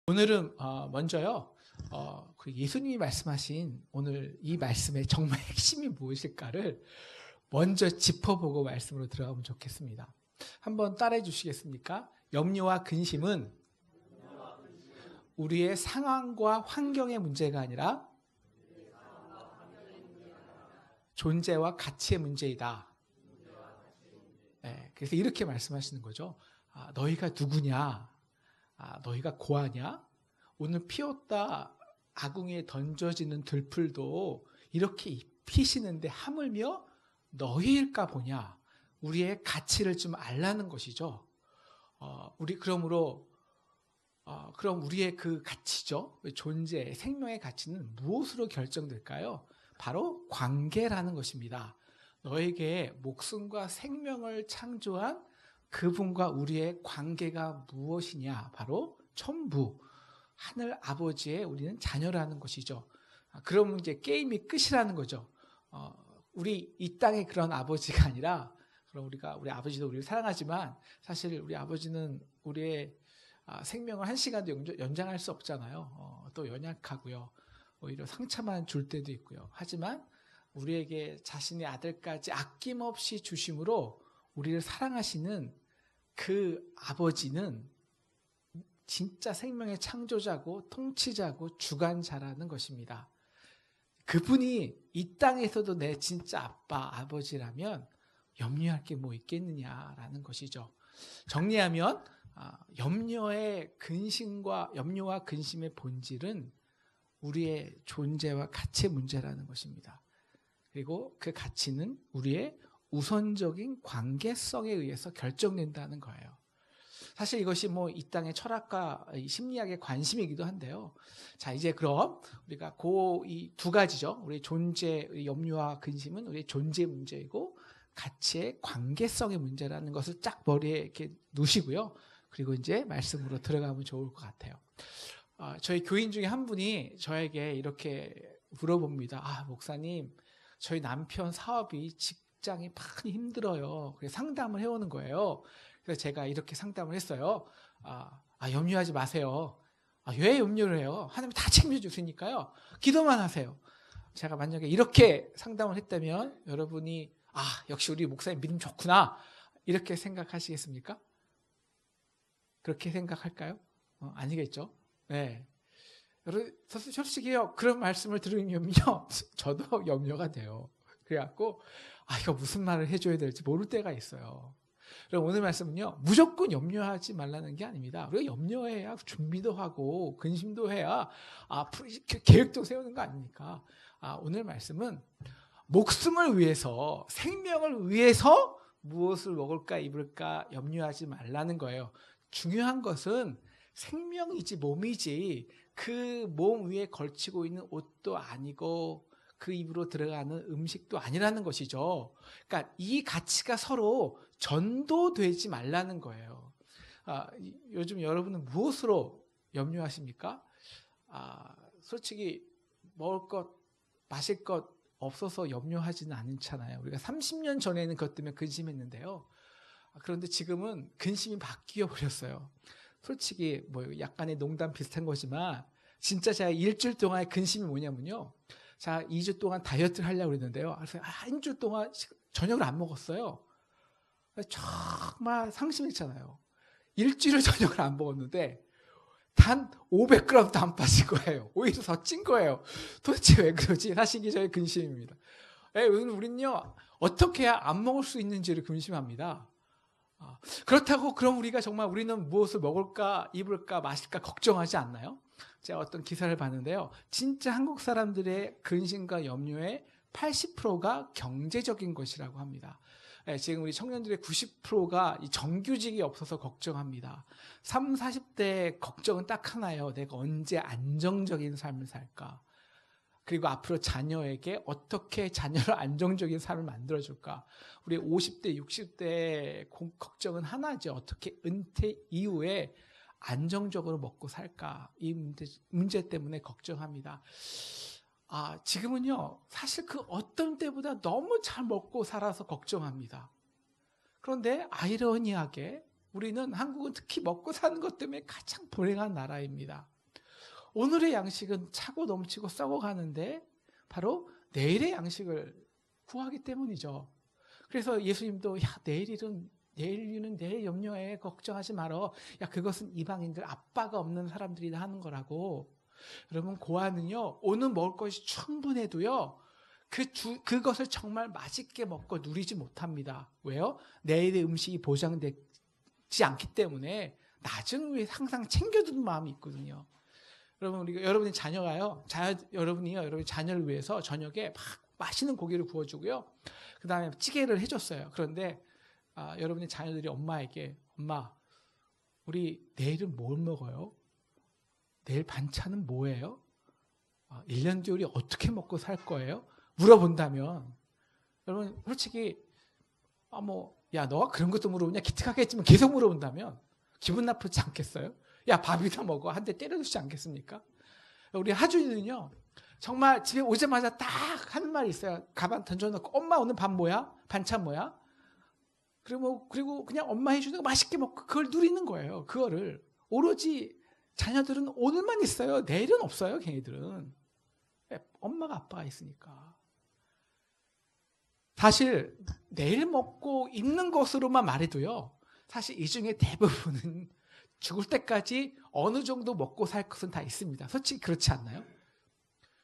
오늘은 먼저요. 그 예수님이 말씀하신 오늘 이 말씀의 정말 핵심이 무엇일까를 먼저 짚어보고 말씀으로 들어가면 좋겠습니다. 한번 따라해 주시겠습니까? 염려와 근심은 우리의 상황과 환경의 문제가 아니라 존재와 가치의 문제이다. 네, 그래서 이렇게 말씀하시는 거죠. 너희가 누구냐? 너희가 고하냐? 오늘 피었다 아궁이에 던져지는 들풀도 이렇게 피시는데 하물며 너희일까 보냐? 우리의 가치를 좀 알라는 것이죠. 그럼 우리의 그 가치죠. 존재, 생명의 가치는 무엇으로 결정될까요? 바로 관계라는 것입니다. 너에게 목숨과 생명을 창조한 그분과 우리의 관계가 무엇이냐? 바로 천부, 하늘 아버지의 우리는 자녀라는 것이죠. 그러면 이제 게임이 끝이라는 거죠. 우리 이 땅의 그런 아버지가 아니라, 그럼 우리 아버지도 우리를 사랑하지만 사실 우리 아버지는 우리의 생명을 한 시간도 연장할 수 없잖아요. 또 연약하고요. 오히려 상처만 줄 때도 있고요. 하지만 우리에게 자신의 아들까지 아낌없이 주심으로 우리를 사랑하시는 그 아버지는 진짜 생명의 창조자고 통치자고 주관자라는 것입니다. 그분이 이 땅에서도 내 진짜 아빠, 아버지라면 염려할 게 뭐 있겠느냐라는 것이죠. 정리하면 염려와 근심의 본질은 우리의 존재와 가치의 문제라는 것입니다. 그리고 그 가치는 우리의 우선적인 관계성에 의해서 결정된다는 거예요. 사실 이것이 이 땅의 철학과 심리학의 관심이기도 한데요. 자, 이제 그럼 우리가 이 두 가지죠. 우리 존재, 염려와 근심은 우리의 존재 문제이고 가치의 관계성의 문제라는 것을 쫙 머리에 이렇게 놓으시고요. 그리고 이제 말씀으로 들어가면 좋을 것 같아요. 저희 교인 중에 한 분이 저에게 이렇게 물어봅니다. 목사님, 저희 남편 사업이 직장이 많이 힘들어요. 그래서 상담을 해오는 거예요. 그래서 제가 이렇게 상담을 했어요. 염려하지 마세요. 왜 염려를 해요? 하나님 다 챙겨주시니까요. 기도만 하세요. 제가 만약에 이렇게 상담을 했다면 여러분이 역시 우리 목사님 믿음 좋구나 이렇게 생각하시겠습니까? 그렇게 생각할까요? 아니겠죠? 네. 여러분, 솔직히요, 그런 말씀을 들으면요, 저도 염려가 돼요. 그래갖고, 이거 무슨 말을 해줘야 될지 모를 때가 있어요. 그럼 오늘 말씀은요, 무조건 염려하지 말라는 게 아닙니다. 우리가 염려해야 준비도 하고, 근심도 해야, 계획도 세우는 거 아닙니까? 오늘 말씀은 목숨을 위해서, 생명을 위해서 무엇을 먹을까, 입을까 염려하지 말라는 거예요. 중요한 것은 생명이지 몸이지 그 몸 위에 걸치고 있는 옷도 아니고 그 입으로 들어가는 음식도 아니라는 것이죠. 그러니까 이 가치가 서로 전도되지 말라는 거예요. 요즘 여러분은 무엇으로 염려하십니까? 솔직히 먹을 것, 마실 것 없어서 염려하지는 않잖아요. 우리가 30년 전에는 그것 때문에 근심했는데요. 그런데 지금은 근심이 바뀌어 버렸어요. 솔직히 약간의 농담 비슷한 거지만 진짜 제가 일주일 동안의 근심이 뭐냐면요. 자, 2주 동안 다이어트를 하려고 했는데요. 그래서 한 주 동안 저녁을 안 먹었어요. 정말 상심했잖아요. 일주일을 저녁을 안 먹었는데 단 500g도 안 빠진 거예요. 오히려 더 찐 거예요. 도대체 왜 그러지? 사실 이게 저의 근심입니다. 우리는요, 어떻게 해야 안 먹을 수 있는지를 근심합니다. 그렇다고 그럼 우리는 무엇을 먹을까, 입을까, 마실까 걱정하지 않나요? 제가 어떤 기사를 봤는데요. 진짜 한국 사람들의 근심과 염려의 80%가 경제적인 것이라고 합니다. 지금 우리 청년들의 90%가 정규직이 없어서 걱정합니다. 30, 40대 걱정은 딱 하나예요. 내가 언제 안정적인 삶을 살까? 그리고 앞으로 자녀에게 어떻게 자녀를 안정적인 삶을 만들어줄까? 우리 50대, 60대 걱정은 하나죠. 어떻게 은퇴 이후에 안정적으로 먹고 살까? 이 문제 때문에 걱정합니다. 지금은요, 사실 그 어떤 때보다 너무 잘 먹고 살아서 걱정합니다. 그런데 아이러니하게 우리는 한국은 특히 먹고 사는 것 때문에 가장 불행한 나라입니다. 오늘의 양식은 차고 넘치고 썩어가는데 바로 내일의 양식을 구하기 때문이죠. 그래서 예수님도 내일 일은 내일 염려해 걱정하지 말어. 그것은 이방인들 아빠가 없는 사람들이 하는 거라고. 여러분 고아는요 오늘 먹을 것이 충분해도요 그것을 정말 맛있게 먹고 누리지 못합니다. 왜요? 내일의 음식이 보장되지 않기 때문에 낮은 위에 항상 챙겨두는 마음이 있거든요. 여러분의 자녀가요, 여러분의 자녀를 위해서 저녁에 막 맛있는 고기를 구워주고요. 그 다음에 찌개를 해줬어요. 그런데 여러분의 자녀들이 엄마에게 엄마, 우리 내일은 뭘 먹어요? 내일 반찬은 뭐예요? 1년 뒤에 우리 어떻게 먹고 살 거예요? 물어본다면 여러분 솔직히 너가 그런 것도 물어보냐 기특하겠지만 계속 물어본다면 기분 나쁘지 않겠어요? 밥이나 먹어 한 대 때려주지 않겠습니까? 우리 하준이는요 정말 집에 오자마자 딱 하는 말이 있어요. 가방 던져놓고 엄마 오늘 밥 뭐야? 반찬 뭐야? 그리고 그냥 엄마 해주는 거 맛있게 먹고 그걸 누리는 거예요. 그거를 오로지 자녀들은 오늘만 있어요. 내일은 없어요. 걔네들은 엄마가 아빠가 있으니까. 사실 내일 먹고 입는 것으로만 말해도요 사실 이 중에 대부분은 죽을 때까지 어느 정도 먹고 살 것은 다 있습니다. 솔직히 그렇지 않나요?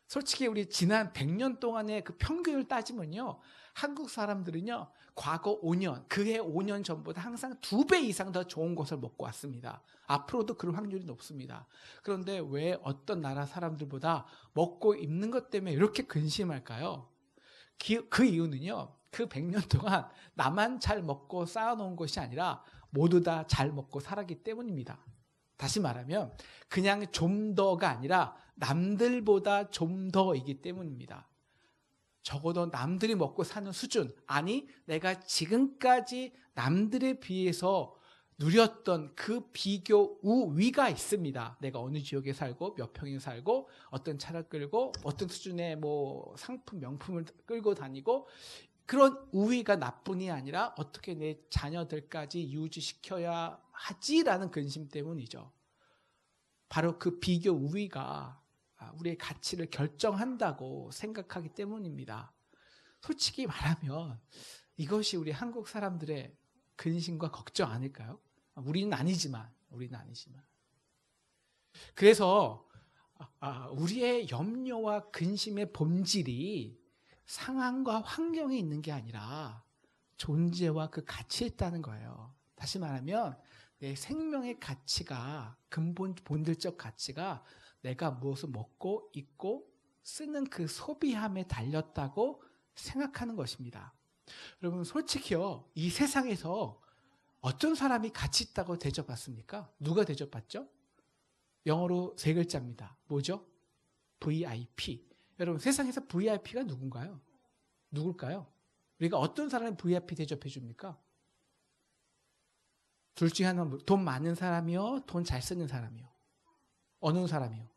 솔직히 우리 지난 100년 동안의 그 평균을 따지면요 한국 사람들은요 과거 5년, 그해 5년 전보다 항상 2배 이상 더 좋은 것을 먹고 왔습니다. 앞으로도 그럴 확률이 높습니다. 그런데 왜 어떤 나라 사람들보다 먹고 입는 것 때문에 이렇게 근심할까요? 그 이유는요 그 100년 동안 나만 잘 먹고 쌓아놓은 것이 아니라 모두 다 잘 먹고 살았기 때문입니다. 다시 말하면 그냥 좀 더가 아니라 남들보다 좀 더이기 때문입니다. 적어도 남들이 먹고 사는 수준, 아니 내가 지금까지 남들에 비해서 누렸던 그 비교 우위가 있습니다. 내가 어느 지역에 살고 몇 평에 살고 어떤 차를 끌고 어떤 수준의 상품 명품을 끌고 다니고 그런 우위가 나뿐이 아니라 어떻게 내 자녀들까지 유지시켜야 하지라는 근심 때문이죠. 바로 그 비교 우위가 우리의 가치를 결정한다고 생각하기 때문입니다. 솔직히 말하면 이것이 우리 한국 사람들의 근심과 걱정 아닐까요? 우리는 아니지만. 그래서 우리의 염려와 근심의 본질이 상황과 환경에 있는 게 아니라 존재와 그 가치에 있다는 거예요. 다시 말하면 내 생명의 가치가 본질적 가치가 내가 무엇을 먹고 입고 쓰는 그 소비함에 달렸다고 생각하는 것입니다. 여러분 솔직히요 이 세상에서 어떤 사람이 가치 있다고 대접받습니까? 누가 대접받죠? 영어로 3글자입니다. 뭐죠? VIP. 여러분 세상에서 VIP가 누군가요? 누굴까요? 우리가 어떤 사람이 VIP 대접해 줍니까? 둘 중에 하나는 돈 많은 사람이요? 돈 잘 쓰는 사람이요? 어느 사람이요?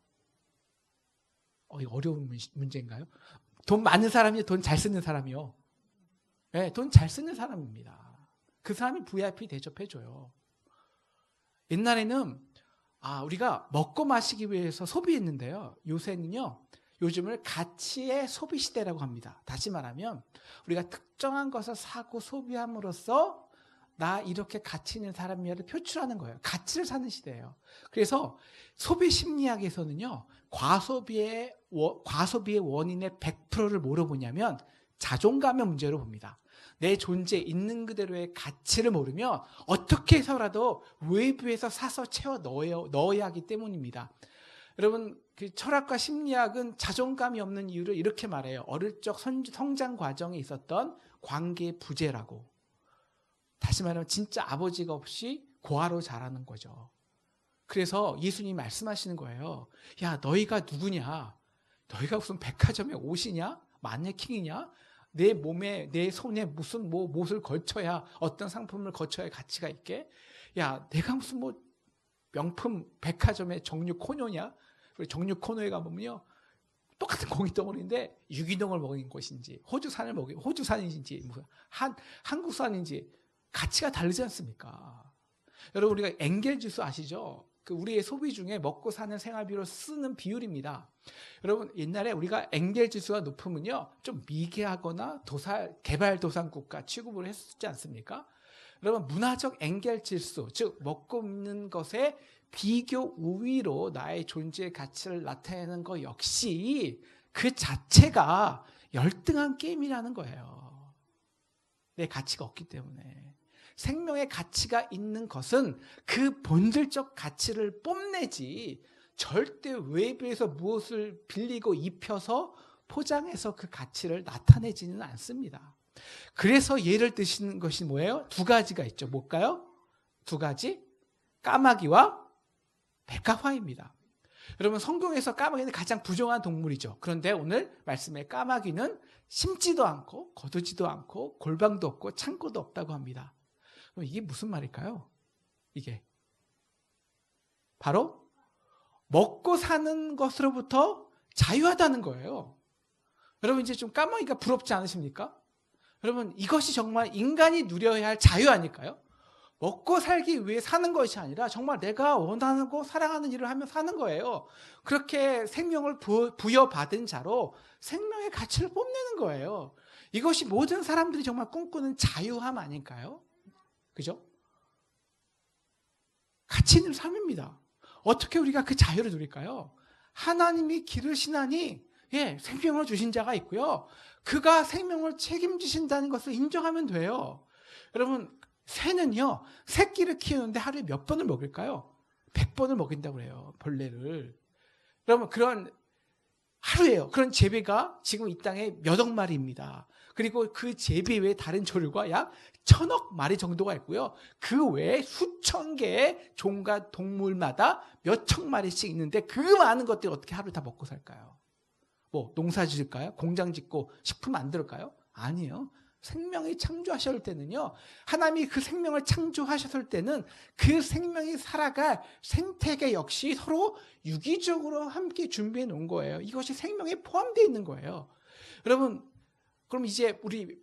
어려운 문제인가요? 돈 많은 사람이요? 돈 잘 쓰는 사람이요? 네, 돈 잘 쓰는 사람입니다. 그 사람이 VIP 대접해 줘요. 옛날에는 우리가 먹고 마시기 위해서 소비했는데요. 요즘을 가치의 소비 시대라고 합니다. 다시 말하면 우리가 특정한 것을 사고 소비함으로써 나 이렇게 가치 있는 사람이야를 표출하는 거예요. 가치를 사는 시대예요. 그래서 소비 심리학에서는요. 과소비의 원인의 100%를 뭐로 보냐면 자존감의 문제로 봅니다. 내 존재 있는 그대로의 가치를 모르면 어떻게 해서라도 외부에서 사서 채워 넣어야 하기 때문입니다. 여러분 그 철학과 심리학은 자존감이 없는 이유를 이렇게 말해요. 어릴 적 성장 과정에 있었던 관계의 부재라고. 다시 말하면 진짜 아버지가 없이 고아로 자라는 거죠. 그래서 예수님이 말씀하시는 거예요. 야 너희가 누구냐? 너희가 무슨 백화점의 옷이냐? 마네킹이냐? 내 몸에 내 손에 무슨 못을 걸쳐야 어떤 상품을 거쳐야 가치가 있게? 야 내가 무슨 명품 백화점의 정육 코너냐? 정육 코너에 가보면요 똑같은 고깃덩어리인데 유기농을 먹인 것인지 호주산을 먹인 호주산인지 한국산인지 가치가 다르지 않습니까? 여러분 우리가 엔겔지수 아시죠? 그 우리의 소비 중에 먹고 사는 생활비로 쓰는 비율입니다. 여러분 옛날에 우리가 엔겔지수가 높으면요 좀 미개하거나 개발도상국가 취급을 했었지 않습니까? 여러분 문화적 엔겔지수 즉 먹고 있는 것에 비교 우위로 나의 존재의 가치를 나타내는 것 역시 그 자체가 열등한 게임이라는 거예요. 내 가치가 없기 때문에. 생명의 가치가 있는 것은 그 본질적 가치를 뽐내지 절대 외부에서 무엇을 빌리고 입혀서 포장해서 그 가치를 나타내지는 않습니다. 그래서 예를 드시는 것이 뭐예요? 두 가지가 있죠. 뭘까요? 두 가지? 까마귀와 백합화입니다. 여러분 성경에서 까마귀는 가장 부정한 동물이죠. 그런데 오늘 말씀에 까마귀는 심지도 않고 거두지도 않고 골방도 없고 창고도 없다고 합니다. 그럼 이게 무슨 말일까요? 이게 바로 먹고 사는 것으로부터 자유하다는 거예요. 여러분 이제 좀 까마귀가 부럽지 않으십니까? 여러분 이것이 정말 인간이 누려야 할 자유 아닐까요? 먹고 살기 위해 사는 것이 아니라 정말 내가 원하고 사랑하는 일을 하며 사는 거예요. 그렇게 생명을 부여받은 자로 생명의 가치를 뽐내는 거예요. 이것이 모든 사람들이 정말 꿈꾸는 자유함 아닐까요? 그죠? 가치 있는 삶입니다. 어떻게 우리가 그 자유를 누릴까요? 하나님이 기르시나니 생명을 주신 자가 있고요. 그가 생명을 책임지신다는 것을 인정하면 돼요. 여러분 새는요 새끼를 키우는데 하루에 몇 번을 먹일까요? 100번을 먹인다고 그래요. 벌레를. 여러분 그런 하루에요. 그런 제비가 지금 이 땅에 몇억 마리입니다. 그리고 그 제비 외에 다른 조류가 약 1000억 마리 정도가 있고요. 그 외에 수천 개의 종과 동물마다 몇천 마리씩 있는데 그 많은 것들이 어떻게 하루 다 먹고 살까요? 뭐 농사 지을까요? 공장 짓고 식품 만들까요? 아니에요. 생명이 창조하셨을 때는요. 하나님이 그 생명을 창조하셨을 때는 그 생명이 살아갈 생태계 역시 서로 유기적으로 함께 준비해 놓은 거예요. 이것이 생명에 포함되어 있는 거예요. 여러분 그럼 이제 우리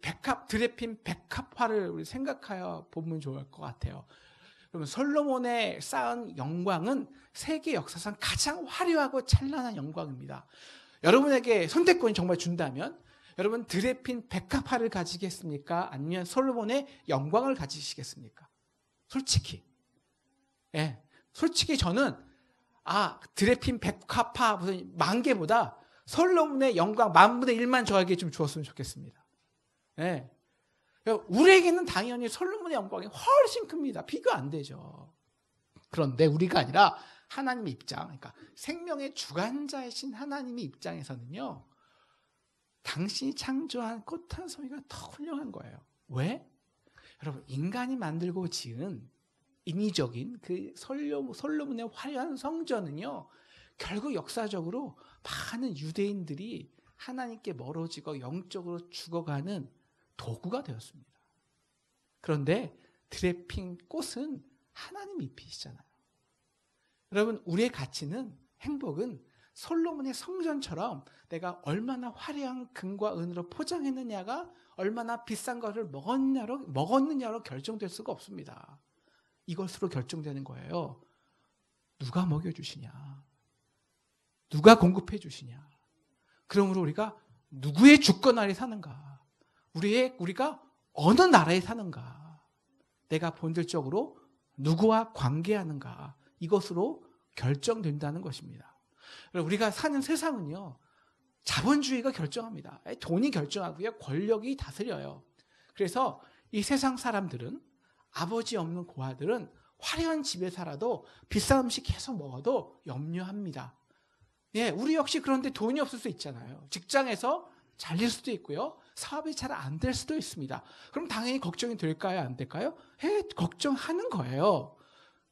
드레핀 백합화를 우리 생각하여 보면 좋을 것 같아요. 여러분 솔로몬의 쌓은 영광은 세계 역사상 가장 화려하고 찬란한 영광입니다. 여러분에게 선택권이 정말 준다면 여러분 드레핀 백합화를 가지겠습니까? 아니면 솔로몬의 영광을 가지시겠습니까? 솔직히 솔직히 저는 드레핀 백합화 무슨 10,000개보다 솔로몬의 영광 10,000분의 1만 저에게 좀 주었으면 좋겠습니다. 우리에게는 당연히 솔로몬의 영광이 훨씬 큽니다. 비교 안 되죠. 그런데 우리가 아니라 하나님의 입장, 그러니까 생명의 주관자이신 하나님의 입장에서는요. 당신이 창조한 꽃 한 송이가 더 훌륭한 거예요. 왜? 여러분 인간이 만들고 지은 인위적인 그 솔로몬의 화려한 성전은요. 결국 역사적으로 많은 유대인들이 하나님께 멀어지고 영적으로 죽어가는 도구가 되었습니다. 그런데 드레핀 꽃은 하나님 잎이시잖아요. 여러분 우리의 가치는 행복은 솔로몬의 성전처럼 내가 얼마나 화려한 금과 은으로 포장했느냐가 얼마나 비싼 것을 먹었느냐로 결정될 수가 없습니다. 이것으로 결정되는 거예요. 누가 먹여주시냐? 누가 공급해 주시냐? 그러므로 우리가 누구의 주권 아래 사는가? 우리가 어느 나라에 사는가? 내가 본질적으로 누구와 관계하는가? 이것으로 결정된다는 것입니다. 우리가 사는 세상은요. 자본주의가 결정합니다. 돈이 결정하고요. 권력이 다스려요. 그래서 이 세상 사람들은 아버지 없는 고아들은 화려한 집에 살아도 비싼 음식 계속 먹어도 염려합니다. 우리 역시 그런데 돈이 없을 수 있잖아요. 직장에서 잘릴 수도 있고요. 사업이 잘 안 될 수도 있습니다. 그럼 당연히 걱정이 될까요? 안 될까요? 걱정하는 거예요.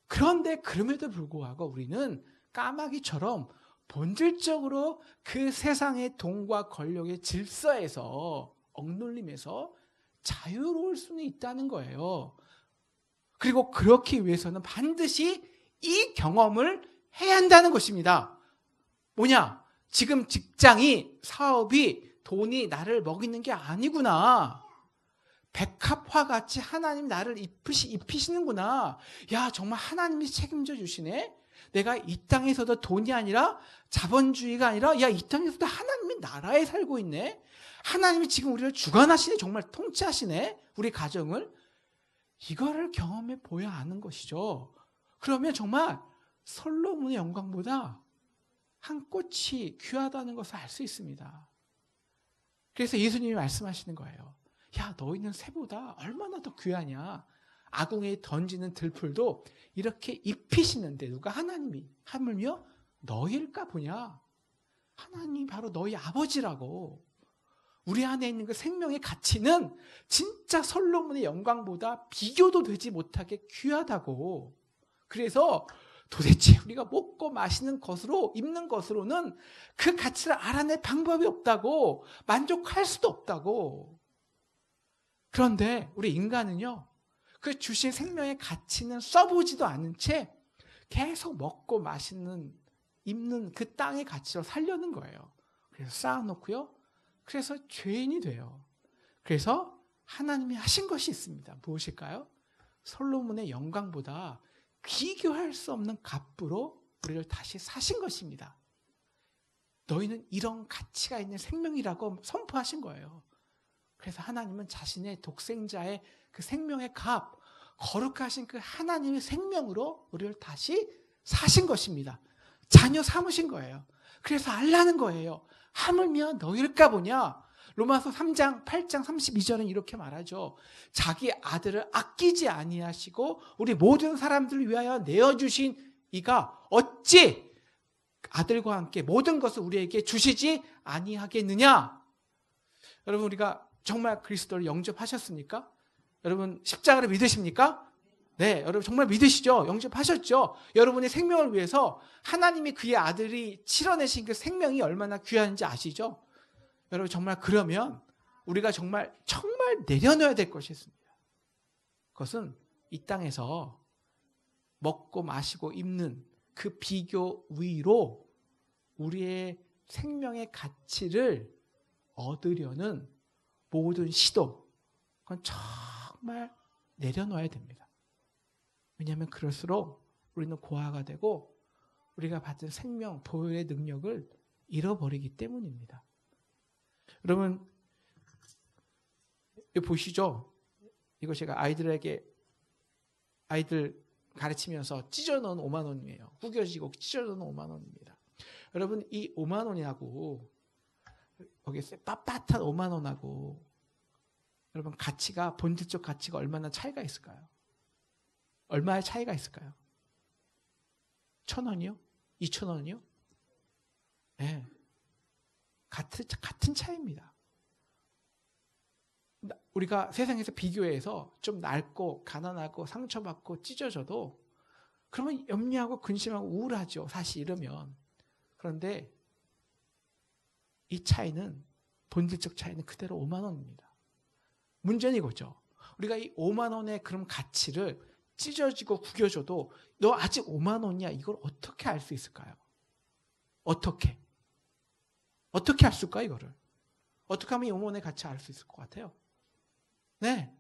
그런데 그럼에도 불구하고 우리는 까마귀처럼 본질적으로 그 세상의 돈과 권력의 질서에서 억눌림에서 자유로울 수는 있다는 거예요. 그리고 그렇기 위해서는 반드시 이 경험을 해야 한다는 것입니다. 뭐냐? 지금 직장이, 사업이, 돈이 나를 먹이는 게 아니구나. 백합화 같이 하나님 나를 입히시는구나. 야, 정말 하나님이 책임져 주시네. 내가 이 땅에서도 돈이 아니라 자본주의가 아니라 야, 이 땅에서도 하나님의 나라에 살고 있네. 하나님이 지금 우리를 주관하시네. 정말 통치하시네. 우리 가정을. 이거를 경험해 보야 하는 것이죠. 그러면 정말 솔로몬의 영광보다 한 꽃이 귀하다는 것을 알 수 있습니다. 그래서 예수님이 말씀하시는 거예요. 야, 너희는 새보다 얼마나 더 귀하냐. 아궁이에 던지는 들풀도 이렇게 입히시는데 누가? 하나님이. 하물며 너희일까 보냐. 하나님이 바로 너희 아버지라고. 우리 안에 있는 그 생명의 가치는 진짜 솔로몬의 영광보다 비교도 되지 못하게 귀하다고. 그래서 도대체 우리가 먹고 마시는 것으로, 입는 것으로는 그 가치를 알아낼 방법이 없다고. 만족할 수도 없다고. 그런데 우리 인간은요, 그 주신 생명의 가치는 써보지도 않은 채 계속 먹고 마시는, 입는 그 땅의 가치로 살려는 거예요. 그래서 쌓아놓고요. 그래서 죄인이 돼요. 그래서 하나님이 하신 것이 있습니다. 무엇일까요? 솔로몬의 영광보다 비교할 수 없는 값으로 우리를 다시 사신 것입니다. 너희는 이런 가치가 있는 생명이라고 선포하신 거예요. 그래서 하나님은 자신의 독생자의 그 생명의 값, 거룩하신 그 하나님의 생명으로 우리를 다시 사신 것입니다. 자녀 삼으신 거예요. 그래서 알라는 거예요. 하물며 너희일까 보냐. 로마서 3장 8장 32절은 이렇게 말하죠. 자기 아들을 아끼지 아니하시고 우리 모든 사람들을 위하여 내어주신 이가 어찌 아들과 함께 모든 것을 우리에게 주시지 아니하겠느냐. 여러분, 우리가 정말 그리스도를 영접하셨습니까? 여러분, 십자가를 믿으십니까? 네, 여러분 정말 믿으시죠? 영접하셨죠? 여러분의 생명을 위해서 하나님이 그의 아들이 치러내신 그 생명이 얼마나 귀한지 아시죠? 여러분, 정말 그러면 우리가 정말 내려놓아야 될 것이 있습니다. 그것은 이 땅에서 먹고 마시고 입는 그 비교 위로 우리의 생명의 가치를 얻으려는 모든 시도, 그건 정말 내려놓아야 됩니다. 왜냐하면 그럴수록 우리는 고아가 되고 우리가 받은 생명, 보혈의 능력을 잃어버리기 때문입니다. 여러분, 이거 보시죠? 이거 제가 아이들 가르치면서 찢어놓은 5만 원이에요. 구겨지고 찢어놓은 5만 원입니다. 여러분, 이 5만 원이하고 거기에 빳빳한 5만 원하고 여러분, 가치가, 본질적 가치가 얼마나 차이가 있을까요? 얼마의 차이가 있을까요? 1,000원이요? 2,000원이요? 네. 같은 차이입니다. 우리가 세상에서 비교해서 좀 낡고 가난하고 상처받고 찢어져도 그러면 염려하고 근심하고 우울하죠. 사실 이러면. 그런데 이 차이는, 본질적 차이는 그대로 5만 원입니다. 문제는 이거죠. 우리가 이 5만 원의 그런 가치를 찢어지고 구겨져도 너 아직 5만 원이야, 이걸 어떻게 알 수 있을까요? 어떻게 알 수 있을까, 이거를? 어떻게 하면 이 5만 원의 가치 알 수 있을 것 같아요? 네,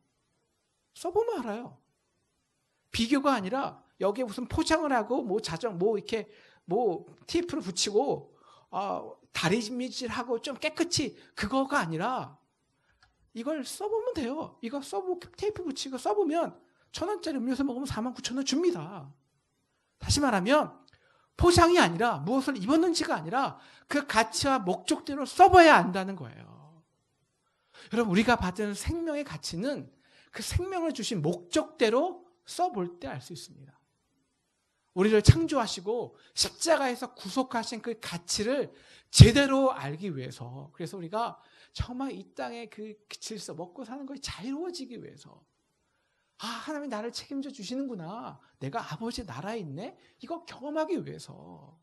써보면 알아요. 비교가 아니라 여기에 무슨 포장을 하고 이렇게 테이프를 붙이고 다리미질하고 좀 깨끗이, 그거가 아니라 이걸 써보면 돼요. 이거 테이프 붙이고 써보면 1,000원짜리 음료수 먹으면 49,000원 줍니다. 다시 말하면 포장이 아니라 무엇을 입었는지가 아니라 그 가치와 목적대로 써봐야 안다는 거예요. 여러분, 우리가 받은 생명의 가치는 그 생명을 주신 목적대로 써볼 때 알 수 있습니다. 우리를 창조하시고 십자가에서 구속하신 그 가치를 제대로 알기 위해서, 그래서 우리가 정말 이 땅의 그 질서, 먹고 사는 것이 자유로워지기 위해서, 하나님이 나를 책임져 주시는구나, 내가 아버지의 나라에 있네, 이거 경험하기 위해서.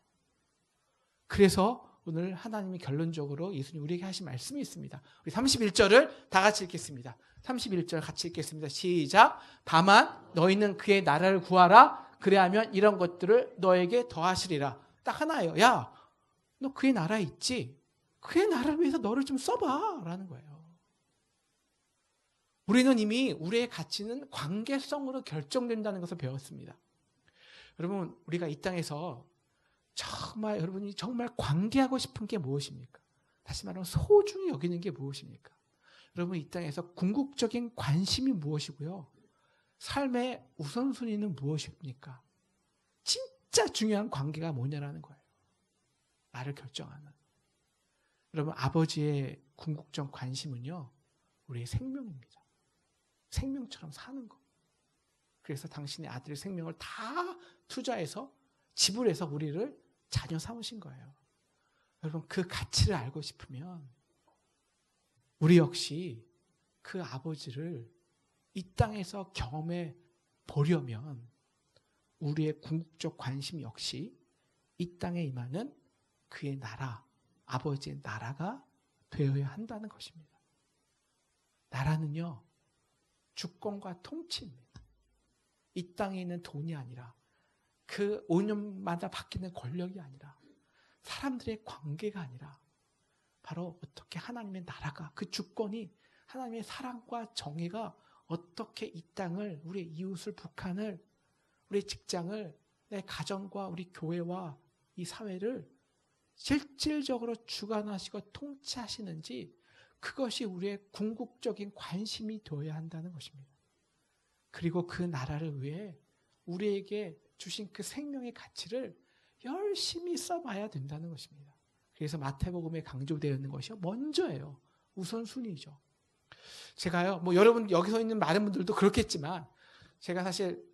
그래서 오늘 하나님이 결론적으로 예수님 우리에게 하신 말씀이 있습니다. 우리 31절을 다 같이 읽겠습니다. 31절 같이 읽겠습니다. 시작. 다만 너희는 그의 나라를 구하라. 그래야면 이런 것들을 너에게 더하시리라. 딱 하나예요. 야, 너 그의 나라에 있지? 그의 나라를 위해서 너를 좀 써봐 라는 거예요. 우리는 이미 우리의 가치는 관계성으로 결정된다는 것을 배웠습니다. 여러분, 우리가 이 땅에서 정말 여러분이 정말 관계하고 싶은 게 무엇입니까? 다시 말하면 소중히 여기는 게 무엇입니까? 여러분, 이 땅에서 궁극적인 관심이 무엇이고요? 삶의 우선순위는 무엇입니까? 진짜 중요한 관계가 뭐냐라는 거예요. 나를 결정하는. 여러분, 아버지의 궁극적 관심은요, 우리의 생명입니다. 생명처럼 사는 거. 그래서 당신의 아들의 생명을 다 투자해서 지불해서 우리를 자녀 삼으신 거예요. 여러분, 그 가치를 알고 싶으면 우리 역시 그 아버지를 이 땅에서 경험해 보려면 우리의 궁극적 관심 역시 이 땅에 임하는 그의 나라, 아버지의 나라가 되어야 한다는 것입니다. 나라는요, 주권과 통치입니다. 이 땅에 있는 돈이 아니라 그 5년마다 바뀌는 권력이 아니라 사람들의 관계가 아니라 바로 어떻게 하나님의 나라가, 그 주권이 하나님의 사랑과 정의가 어떻게 이 땅을, 우리 이웃을, 북한을, 우리 직장을, 내 가정과 우리 교회와 이 사회를 실질적으로 주관하시고 통치하시는지, 그것이 우리의 궁극적인 관심이 되어야 한다는 것입니다. 그리고 그 나라를 위해 우리에게 주신 그 생명의 가치를 열심히 써봐야 된다는 것입니다. 그래서 마태복음에 강조되어 있는 것이 먼저예요. 우선순위죠. 제가요, 뭐 여러분 여기서 있는 많은 분들도 그렇겠지만, 제가 사실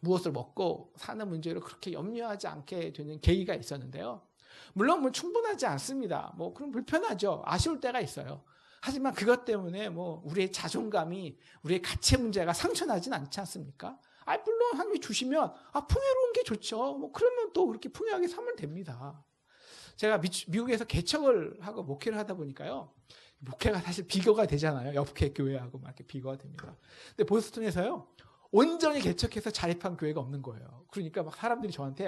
무엇을 먹고 사는 문제로 그렇게 염려하지 않게 되는 계기가 있었는데요. 물론 뭐 충분하지 않습니다. 뭐 그럼 불편하죠. 아쉬울 때가 있어요. 하지만 그것 때문에 뭐 우리의 자존감이, 우리의 가치 문제가 상처나진 않지 않습니까? 물론 하나님이 주시면 풍요로운 게 좋죠. 뭐 그러면 또 그렇게 풍요하게 살면 됩니다. 제가 미국에서 개척을 하고 목회를 하다 보니까요. 목회가 사실 비교가 되잖아요. 옆에 교회하고 막 이렇게 비교가 됩니다. 근데 보스턴에서요, 온전히 개척해서 자립한 교회가 없는 거예요. 그러니까 막 사람들이 저한테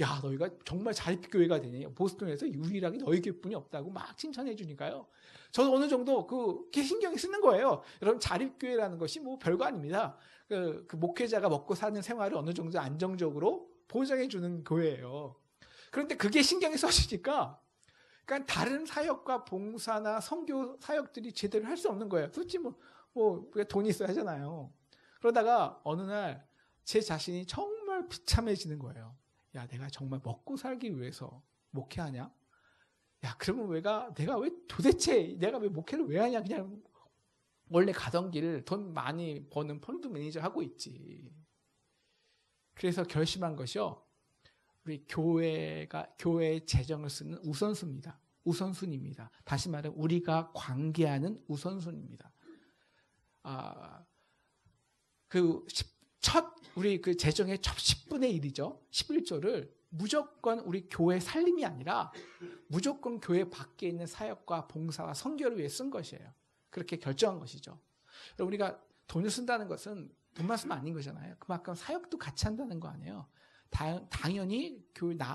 야, 너희가 정말 자립교회가 되니? 보스턴에서 유일하게 너희 교회뿐이 없다고 막 칭찬해 주니까요. 저도 어느 정도 그게 신경이 쓰는 거예요. 여러분, 자립교회라는 것이 뭐 별거 아닙니다. 그 목회자가 먹고 사는 생활을 어느 정도 안정적으로 보장해 주는 교회예요. 그런데 그게 신경이 써지니까, 그러니까 다른 사역과 봉사나 선교 사역들이 제대로 할 수 없는 거예요. 솔직히 뭐 돈이 있어야 하잖아요. 그러다가 어느 날 제 자신이 정말 비참해지는 거예요. 야, 내가 정말 먹고 살기 위해서 목회하냐? 야, 그러면 내가 왜 도대체 내가 왜 목회를 왜 하냐? 그냥 원래 가던 길 돈 많이 버는 펀드 매니저 하고 있지. 그래서 결심한 것이요, 우리 교회의 재정을 쓰는 우선순위입니다. 다시 말해 우리가 관계하는 우선순위입니다. 우리 그 재정의 첫 10분의 1이죠. 11조를 무조건 우리 교회 살림이 아니라 무조건 교회 밖에 있는 사역과 봉사와 선교를 위해 쓴 것이에요. 그렇게 결정한 것이죠. 우리가 돈을 쓴다는 것은 돈만 쓰면 아닌 거잖아요. 그만큼 사역도 같이 한다는 거 아니에요. 당연히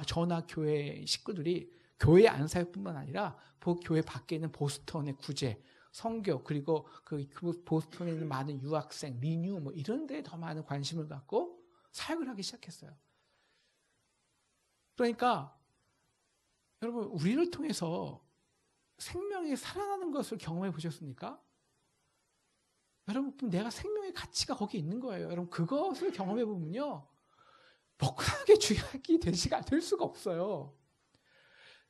저나 교회 식구들이 교회 안 사역뿐만 아니라 교회 밖에 있는 보스턴의 구제, 선교, 그리고 그 보스턴에 있는 많은 유학생, 리뉴 뭐 이런 데에 더 많은 관심을 갖고 사역을 하기 시작했어요. 그러니까 여러분, 우리를 통해서 생명이 살아나는 것을 경험해 보셨습니까? 여러분, 내가 생명의 가치가 거기 있는 거예요. 여러분, 그것을 경험해 보면요, 먹고 사는 게 중요하게 될 수가 없어요.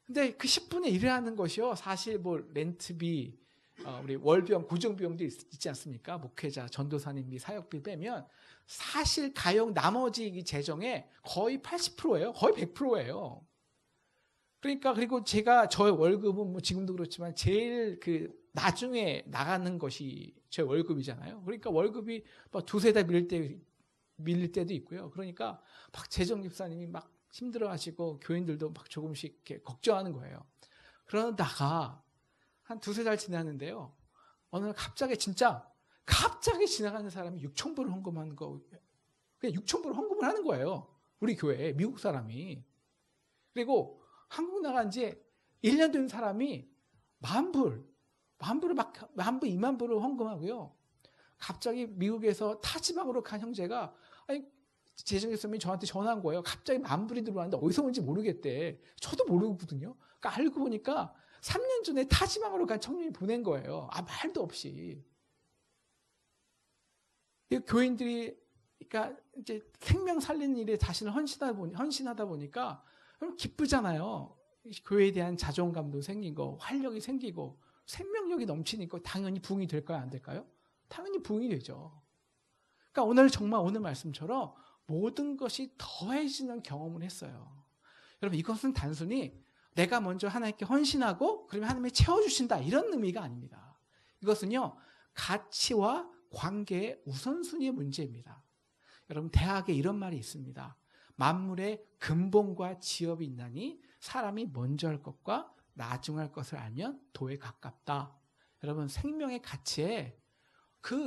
근데 그 10분의 1을 하는 것이요, 사실 뭐 렌트비, 우리 월비용, 고정비용도 있지 않습니까? 목회자, 전도사님비, 사역비 빼면 사실 가용 나머지 이 재정의 거의 80%예요. 거의 100%예요. 그러니까, 그리고 저의 월급은 뭐 지금도 그렇지만 제일 나중에 나가는 것이 제 월급이잖아요. 그러니까 월급이 막 두세 달 밀릴 때도 있고요. 그러니까 막 재정 집사님이 막 힘들어하시고 교인들도 막 조금씩 이렇게 걱정하는 거예요. 그러다가 한 두세 달 지났는데요, 어느 날 갑자기 지나가는 사람이 6,000불을 헌금하는 거, 그냥 6,000불을 헌금을 하는 거예요. 우리 교회에, 미국 사람이. 그리고 한국 나간 지 1년 된 사람이 만불을 막 10,000불, 20,000불을 헌금하고요. 갑자기 미국에서 타지방으로 간 형제가 아니 재정교수님이 저한테 전화한 거예요. 갑자기 10,000불이 들어왔는데 어디서 온지 모르겠대. 저도 모르거든요. 그러니까 알고 보니까 3년 전에 타지방으로 간 청년이 보낸 거예요. 말도 없이. 교인들이 그러니까 이제 생명 살리는 일에 자신을 헌신하다 보니까 기쁘잖아요. 교회에 대한 자존감도 생기고 활력이 생기고 생명력이 넘치니까 당연히 부흥이 될까요? 안 될까요? 당연히 부흥이 되죠. 그러니까 오늘 말씀처럼 모든 것이 더해지는 경험을 했어요. 여러분 이것은 단순히 내가 먼저 하나님께 헌신하고 그러면 하나님이 채워주신다 이런 의미가 아닙니다. 이것은요 가치와 관계의 우선순위의 문제입니다. 여러분 대학에 이런 말이 있습니다. 만물의 근본과 지엽이 있나니 사람이 먼저 할 것과 나중할 것을 알면 도에 가깝다. 여러분 생명의 가치에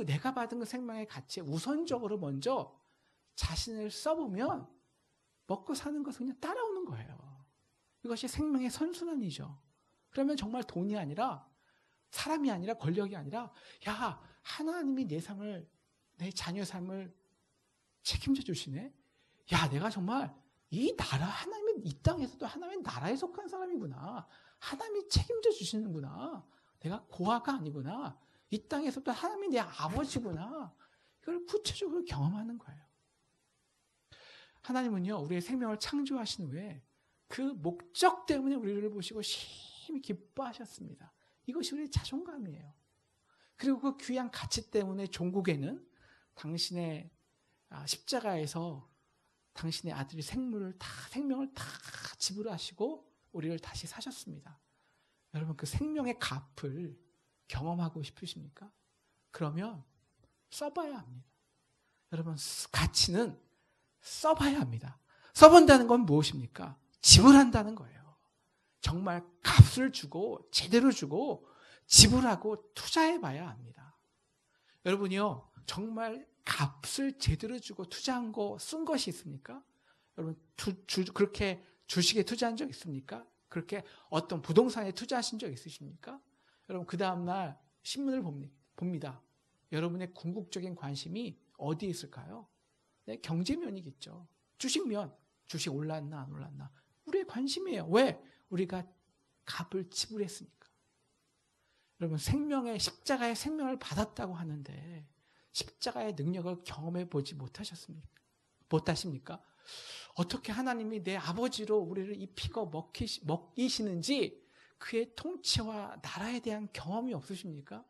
내가 받은 그 생명의 가치에 우선적으로 먼저 자신을 써보면 먹고 사는 것은 그냥 따라오는 거예요. 이것이 생명의 선순환이죠. 그러면 정말 돈이 아니라 사람이 아니라 권력이 아니라 야 하나님이 내 자녀 삶을 책임져 주시네. 야 내가 정말 이 나라 하나님의 이 땅에서도 하나님의 나라에 속한 사람이구나. 하나님이 책임져 주시는구나. 내가 고아가 아니구나. 이 땅에서도 하나님이 내 아버지구나. 이걸 구체적으로 경험하는 거예요. 하나님은요 우리의 생명을 창조하신 후에 그 목적 때문에 우리를 보시고 심히 기뻐하셨습니다. 이것이 우리의 자존감이에요. 그리고 그 귀한 가치 때문에 종국에는 당신의 십자가에서 당신의 아들이 생명을 다 지불하시고 우리를 다시 사셨습니다. 여러분 그 생명의 값을 경험하고 싶으십니까? 그러면 써봐야 합니다. 여러분 가치는 써봐야 합니다. 써본다는 건 무엇입니까? 지불한다는 거예요. 정말 값을 주고 제대로 주고 지불하고 투자해봐야 합니다. 여러분이요 정말 값을 제대로 주고 투자한 거 쓴 것이 있습니까? 여러분 그렇게 주식에 투자한 적 있습니까? 그렇게 어떤 부동산에 투자하신 적 있으십니까? 여러분 그 다음날 신문을 봅니다. 여러분의 궁극적인 관심이 어디에 있을까요? 네, 경제면이겠죠. 주식면, 주식 올랐나 안 올랐나 우리의 관심이에요. 왜? 우리가 값을 지불했으니까. 여러분 십자가의 생명을 받았다고 하는데 십자가의 능력을 경험해 보지 못하십니까? 어떻게 하나님이 내 아버지로 우리를 입히고 먹이시는지 그의 통치와 나라에 대한 경험이 없으십니까?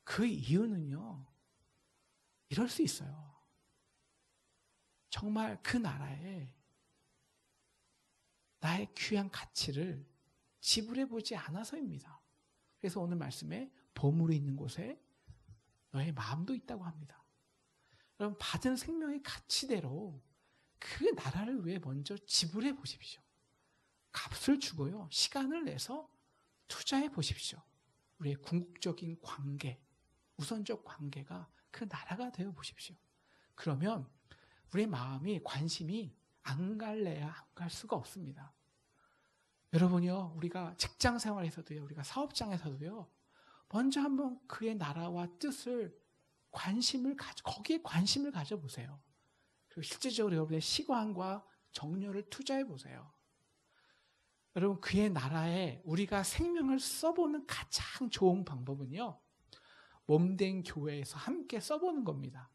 그 이유는요. 이럴 수 있어요. 정말 그 나라에 나의 귀한 가치를 지불해 보지 않아서입니다. 그래서 오늘 말씀에 보물이 있는 곳에 너의 마음도 있다고 합니다. 여러분 받은 생명의 가치대로 그 나라를 위해 먼저 지불해 보십시오. 값을 주고요. 시간을 내서 투자해 보십시오. 우리의 궁극적인 관계, 우선적 관계가 그 나라가 되어 보십시오. 그러면 우리의 마음이 관심이 안 갈래야 안 갈 수가 없습니다. 여러분이요. 우리가 직장 생활에서도요. 우리가 사업장에서도요. 먼저 한번 그의 나라와 뜻을 거기에 관심을 가져보세요. 그리고 실질적으로 여러분의 시간과 정열을 투자해 보세요. 여러분 그의 나라에 우리가 생명을 써보는 가장 좋은 방법은요. 몸된 교회에서 함께 써보는 겁니다.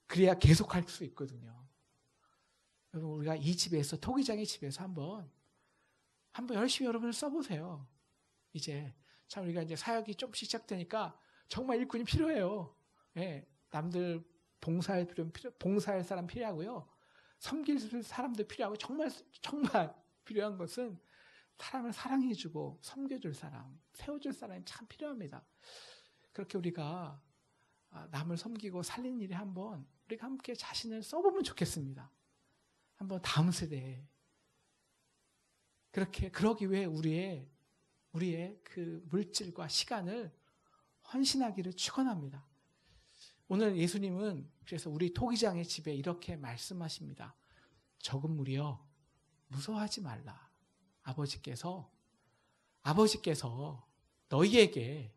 그래야 계속할 수 있거든요. 여러분 우리가 이 집에서 토기장의 집에서 한번 열심히 여러분을 써보세요. 이제 참 우리가 이제 사역이 조금씩 시작되니까 정말 일꾼이 필요해요. 예, 남들 봉사할 사람 필요하고요. 섬길 사람도 필요하고 정말 필요한 것은 사람을 사랑해주고 섬겨줄 사람, 세워줄 사람이 참 필요합니다. 그렇게 우리가 남을 섬기고 살리는 일에 한번 우리가 함께 자신을 써보면 좋겠습니다. 한번 다음 세대에 그러기 위해 우리의 그 물질과 시간을 헌신하기를 축원합니다. 오늘 예수님은 그래서 우리 토기장의 집에 이렇게 말씀하십니다. 적은 무리여 무서워하지 말라. 아버지께서 너희에게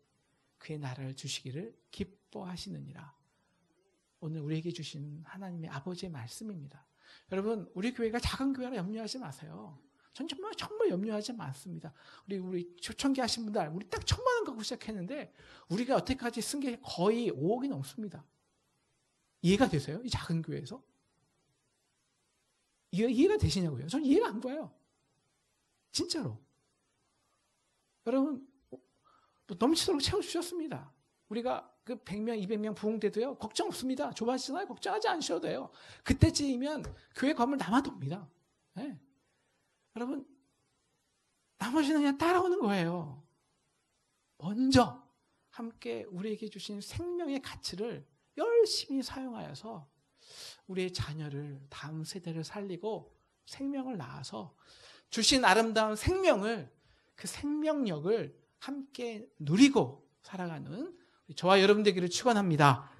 그의 나라를 주시기를 기뻐하시느니라. 오늘 우리에게 주신 하나님의 아버지의 말씀입니다. 여러분, 우리 교회가 작은 교회라 염려하지 마세요. 전 정말 염려하지 않습니다. 우리 초청기 하신 분들, 우리 딱 1,000만 원 갖고 시작했는데 우리가 여태까지 쓴 게 거의 5억이 넘습니다. 이해가 되세요? 이 작은 교회에서? 이해가 되시냐고요? 전 이해가 안 가요. 진짜로. 여러분, 넘치도록 채워주셨습니다. 우리가 그 100명, 200명 부흥돼도요, 걱정 없습니다. 좁아지잖아요. 걱정하지 않으셔도 돼요. 그때쯤이면 교회 건물 남아도 옵니다. 네. 여러분, 나머지는 그냥 따라오는 거예요. 먼저 함께 우리에게 주신 생명의 가치를 열심히 사용하여서 우리의 자녀를, 다음 세대를 살리고 생명을 낳아서 주신 아름다운 생명을, 그 생명력을 함께 누리고 살아가는 저와 여러분 되기를 축원합니다.